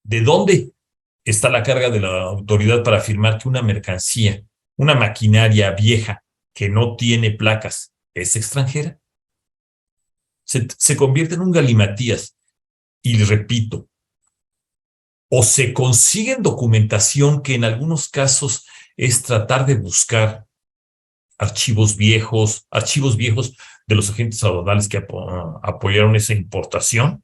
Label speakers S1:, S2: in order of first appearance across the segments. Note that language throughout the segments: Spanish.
S1: ¿De dónde está la carga de la autoridad para afirmar que una mercancía, una maquinaria vieja que no tiene placas, es extranjera? Se convierte en un galimatías. Y repito, o se consiguen documentación que en algunos casos es tratar de buscar archivos viejos de los agentes aduanales que apoyaron esa importación,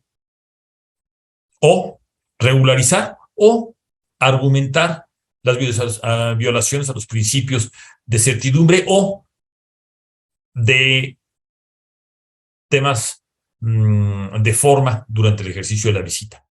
S1: o regularizar o argumentar las violaciones a los principios de certidumbre o de temas de forma durante el ejercicio de la visita.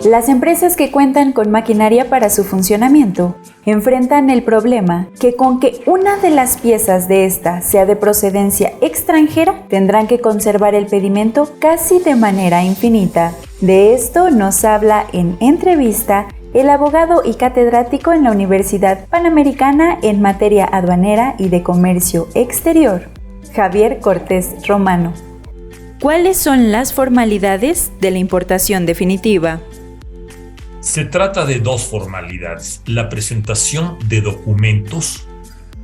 S2: Las empresas que cuentan con maquinaria para su funcionamiento enfrentan el problema que con que una de las piezas de esta sea de procedencia extranjera, tendrán que conservar el pedimento casi de manera infinita. De esto nos habla en entrevista el abogado y catedrático en la Universidad Panamericana en materia aduanera y de comercio exterior, Javier Cortés Romano. ¿Cuáles son las formalidades de la importación definitiva?
S1: Se trata de dos formalidades: la presentación de documentos,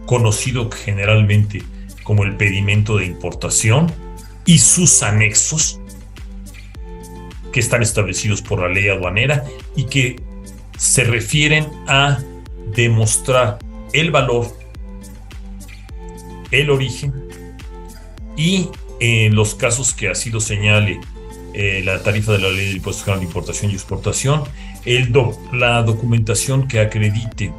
S1: conocido generalmente como el pedimento de importación, y sus anexos, que están establecidos por la ley aduanera y que se refieren a demostrar el valor, el origen y, en los casos que así lo señale la tarifa de la ley del impuesto general de importación y exportación, la documentación que acredite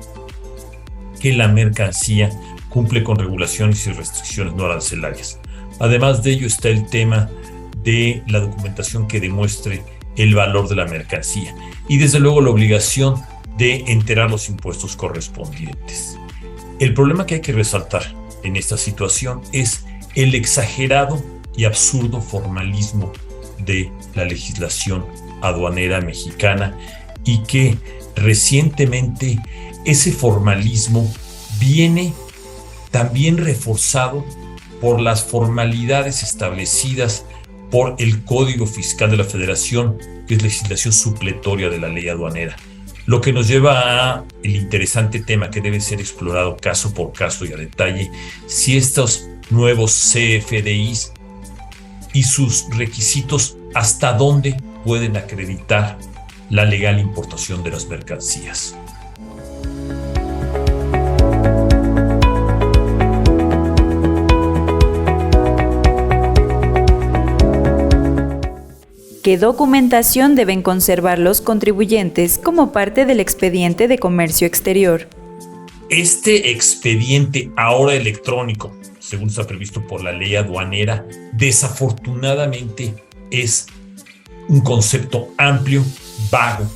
S1: que la mercancía cumple con regulaciones y restricciones no arancelarias. Además de ello está el tema de la documentación que demuestre el valor de la mercancía y desde luego la obligación de enterar los impuestos correspondientes. El problema que hay que resaltar en esta situación es el exagerado y absurdo formalismo de la legislación aduanera mexicana, y que recientemente ese formalismo viene también reforzado por las formalidades establecidas por el Código Fiscal de la Federación, que es legislación supletoria de la ley aduanera, lo que nos lleva a el interesante tema que debe ser explorado caso por caso y a detalle: si estos nuevos CFDIs y sus requisitos hasta dónde pueden acreditar la legal importación de las mercancías.
S2: ¿Qué documentación deben conservar los contribuyentes como parte del expediente de comercio exterior?
S1: Este expediente ahora electrónico, según está previsto por la ley aduanera, desafortunadamente es un concepto amplio, vago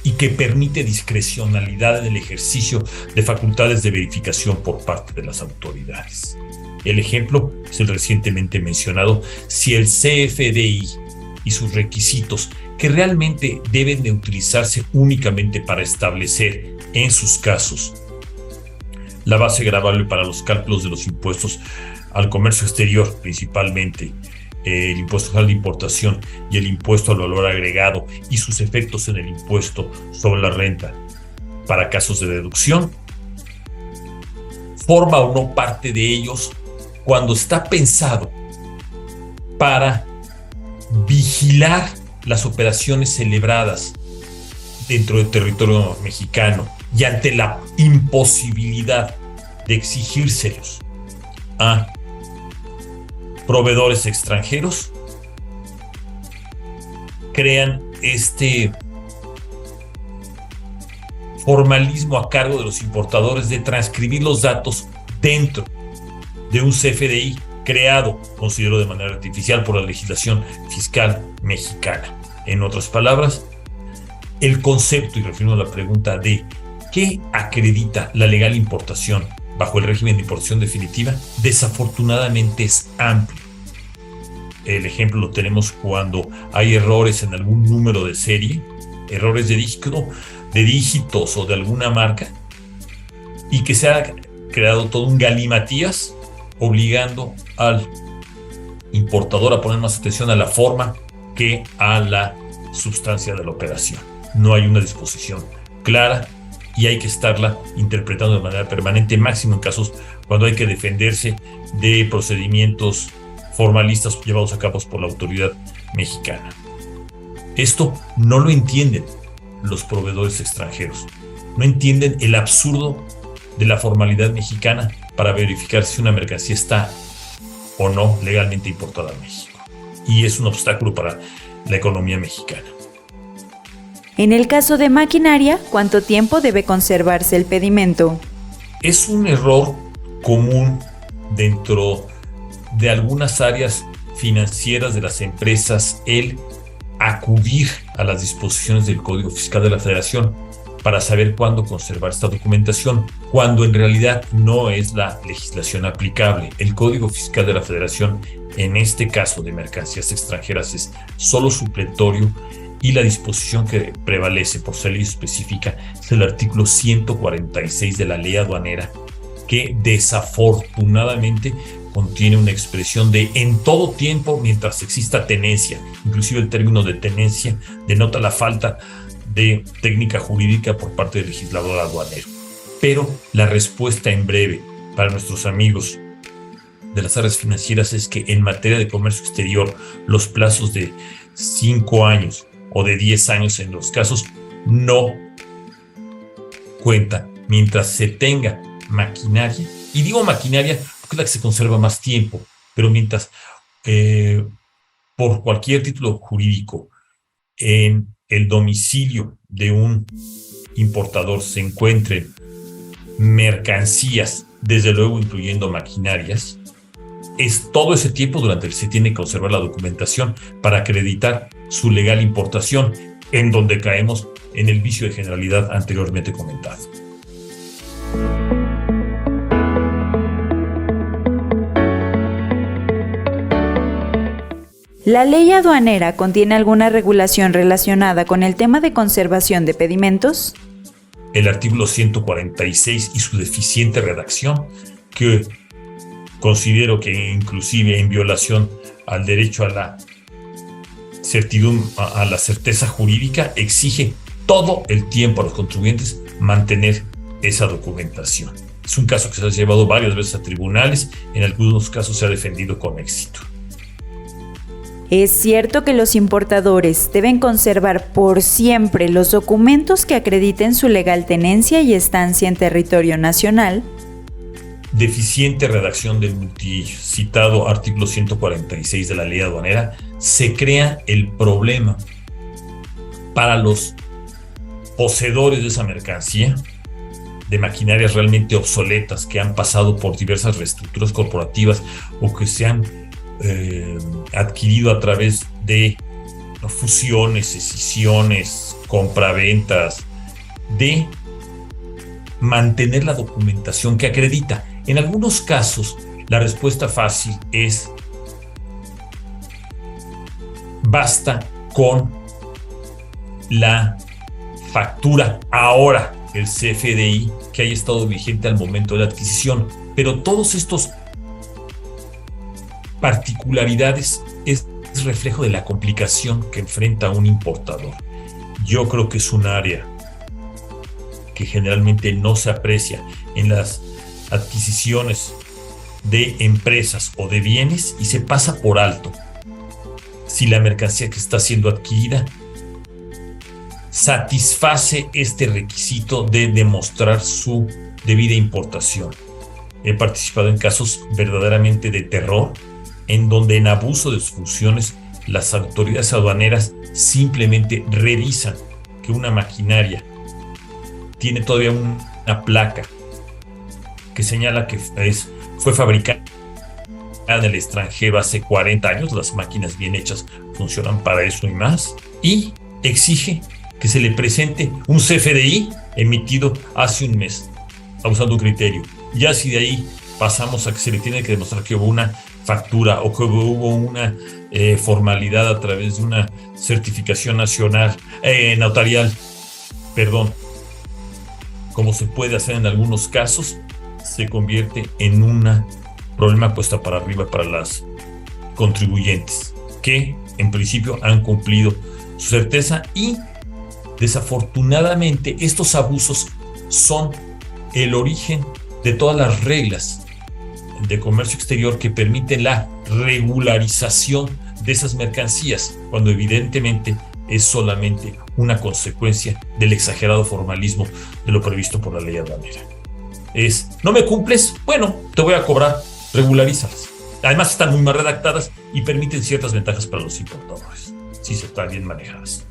S1: y que permite discrecionalidad en el ejercicio de facultades de verificación por parte de las autoridades. El ejemplo es el recientemente mencionado: si el CFDI y sus requisitos, que realmente deben de utilizarse únicamente para establecer, en sus casos, la base gravable para los cálculos de los impuestos al comercio exterior, principalmente el impuesto general de importación y el impuesto al valor agregado y sus efectos en el impuesto sobre la renta para casos de deducción, forma o no parte de ellos cuando está pensado para vigilar las operaciones celebradas dentro del territorio mexicano y ante la imposibilidad de exigírselos a proveedores extranjeros, crean este formalismo a cargo de los importadores de transcribir los datos dentro de un CFDI creado, considero de manera artificial, por la legislación fiscal mexicana. En otras palabras, el concepto, y refiriendo a la pregunta de ¿qué acredita la legal importación bajo el régimen de importación definitiva?, desafortunadamente es amplio. El ejemplo lo tenemos cuando hay errores en algún número de serie, errores de dígitos o de alguna marca, y que se ha creado todo un galimatías obligando al importador a poner más atención a la forma que a la sustancia de la operación. No hay una disposición clara y hay que estarla interpretando de manera permanente, máximo en casos cuando hay que defenderse de procedimientos formalistas llevados a cabo por la autoridad mexicana. Esto no lo entienden los proveedores extranjeros. No entienden el absurdo de la formalidad mexicana para verificar si una mercancía está o no legalmente importada a México. Y es un obstáculo para la economía mexicana.
S2: En el caso de maquinaria, ¿cuánto tiempo debe conservarse el pedimento?
S1: Es un error común dentro de algunas áreas financieras de las empresas el acudir a las disposiciones del Código Fiscal de la Federación para saber cuándo conservar esta documentación, cuando en realidad no es la legislación aplicable. El Código Fiscal de la Federación, en este caso de mercancías extranjeras, es solo supletorio y la disposición que prevalece por ser ley específica es el artículo 146 de la ley aduanera, que desafortunadamente contiene una expresión de en todo tiempo mientras exista tenencia. Inclusive el término de tenencia denota la falta de técnica jurídica por parte del legislador aduanero. Pero la respuesta en breve para nuestros amigos de las áreas financieras es que en materia de comercio exterior los plazos de 5 años o de 10 años en los casos no cuentan mientras se tenga maquinaria, y digo maquinaria porque es la que se conserva más tiempo, pero mientras por cualquier título jurídico en el domicilio de un importador se encuentren mercancías, desde luego incluyendo maquinarias, es todo ese tiempo durante el que se tiene que conservar la documentación para acreditar su legal importación, en donde caemos en el vicio de generalidad anteriormente comentado.
S2: ¿La ley aduanera contiene alguna regulación relacionada con el tema de conservación de pedimentos?
S1: El artículo 146 y su deficiente redacción, que considero que inclusive en violación al derecho a la certidumbre, a la certeza jurídica, exige todo el tiempo a los contribuyentes mantener esa documentación. Es un caso que se ha llevado varias veces a tribunales, en algunos casos se ha defendido con éxito.
S2: ¿Es cierto que los importadores deben conservar por siempre los documentos que acrediten su legal tenencia y estancia en territorio nacional?
S1: Deficiente redacción del multicitado artículo 146 de la ley aduanera, se crea el problema para los poseedores de esa mercancía, de maquinarias realmente obsoletas que han pasado por diversas reestructuras corporativas o que se han adquirido a través de fusiones, escisiones, compraventas, de mantener la documentación que acredita. En algunos casos, la respuesta fácil es: basta con la factura ahora del CFDI que haya estado vigente al momento de la adquisición. Pero todos estos particularidades es reflejo de la complicación que enfrenta un importador. Yo creo que es un área que generalmente no se aprecia en las adquisiciones de empresas o de bienes y se pasa por alto si la mercancía que está siendo adquirida satisface este requisito de demostrar su debida importación. He participado en casos verdaderamente de terror, en donde en abuso de sus funciones las autoridades aduaneras simplemente revisan que una maquinaria tiene todavía una placa que señala que fue fabricada en el extranjero hace 40 años, las máquinas bien hechas funcionan para eso y más, y exige que se le presente un CFDI emitido hace un mes, usando un criterio. Ya si de ahí pasamos a que se le tiene que demostrar que hubo una factura o que hubo una formalidad a través de una certificación notarial, como se puede hacer en algunos casos, se convierte en un problema cuesta para arriba para las contribuyentes que en principio han cumplido su certeza, y desafortunadamente estos abusos son el origen de todas las reglas de comercio exterior que permiten la regularización de esas mercancías, cuando evidentemente es solamente una consecuencia del exagerado formalismo de lo previsto por la ley aduanera. ¿No me cumples? Bueno, te voy a cobrar, regularízalas. Además están muy mal redactadas y permiten ciertas ventajas para los importadores, si se están bien manejadas.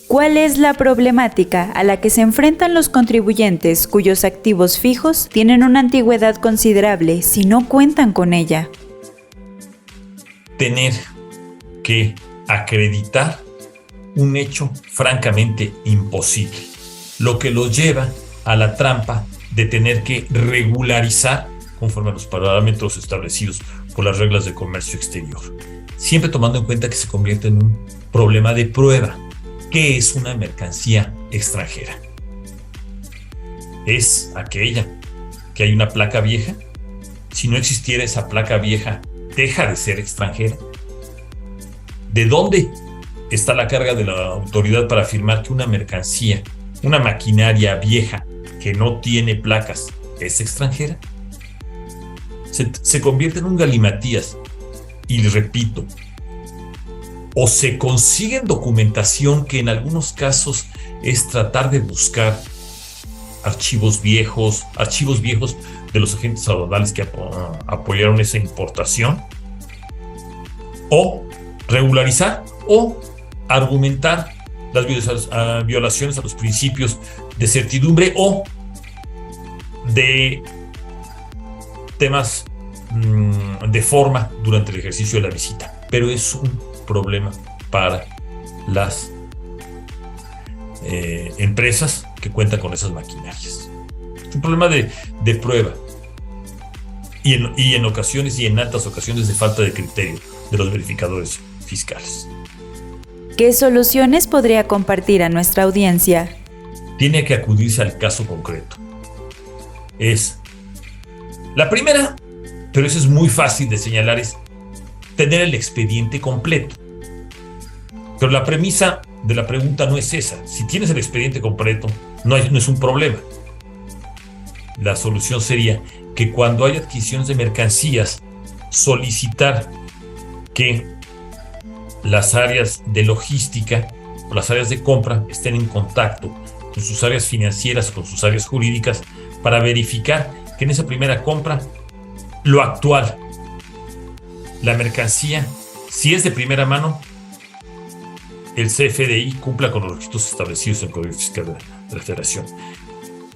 S2: ¿Cuál es la problemática a la que se enfrentan los contribuyentes cuyos activos fijos tienen una antigüedad considerable si no cuentan con ella?
S1: Tener que acreditar un hecho francamente imposible, lo que los lleva a la trampa de tener que regularizar conforme a los parámetros establecidos por las reglas de comercio exterior, siempre tomando en cuenta que se convierte en un problema de prueba. ¿Qué es una mercancía extranjera? ¿Es aquella que hay una placa vieja? Si no existiera esa placa vieja, ¿deja de ser extranjera? ¿De dónde está la carga de la autoridad para afirmar que una mercancía, una maquinaria vieja que no tiene placas, es extranjera? Se convierte en un galimatías. Y repito, o se consiguen documentación, que en algunos casos es tratar de buscar archivos viejos de los agentes aduanales que apoyaron esa importación, o regularizar o argumentar las violaciones a los principios de certidumbre o de temas de forma durante el ejercicio de la visita. Pero es un problema para las empresas que cuentan con esas maquinarias. Es un problema de prueba y en ocasiones, y en altas ocasiones, de falta de criterio de los verificadores fiscales.
S2: ¿Qué soluciones podría compartir a nuestra audiencia?
S1: Tiene que acudirse al caso concreto. Es la primera, pero eso es muy fácil de señalar, es tener el expediente completo. Pero la premisa de la pregunta no es esa. Si tienes el expediente completo, no es un problema. La solución sería que cuando hay adquisiciones de mercancías, solicitar que las áreas de logística o las áreas de compra estén en contacto con sus áreas financieras, con sus áreas jurídicas, para verificar que en esa primera compra, lo actual, la mercancía, si es de primera mano, el CFDI cumpla con los requisitos establecidos en el Código Fiscal de la Federación.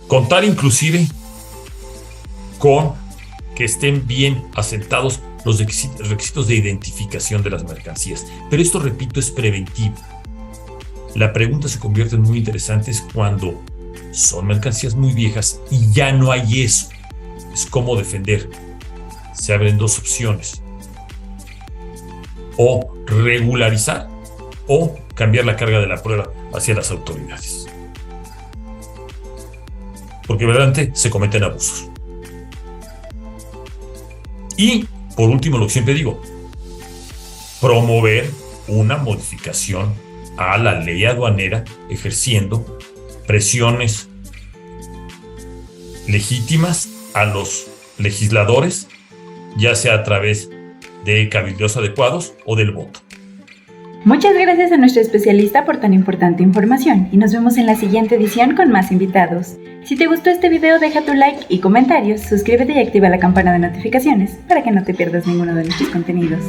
S1: Contar inclusive con que estén bien asentados los requisitos de identificación de las mercancías. Pero esto, repito, es preventivo. La pregunta se convierte en muy interesante cuando son mercancías muy viejas y ya no hay eso. Es cómo defender. Se abren dos opciones: o regularizar o cambiar la carga de la prueba hacia las autoridades, porque verdaderamente se cometen abusos. Y por último, lo que siempre digo, promover una modificación a la ley aduanera, ejerciendo presiones legítimas a los legisladores, ya sea a través de cabildeos adecuados o del voto.
S2: Muchas gracias a nuestro especialista por tan importante información, y nos vemos en la siguiente edición con más invitados. Si te gustó este video, deja tu like y comentarios, suscríbete y activa la campana de notificaciones para que no te pierdas ninguno de nuestros contenidos.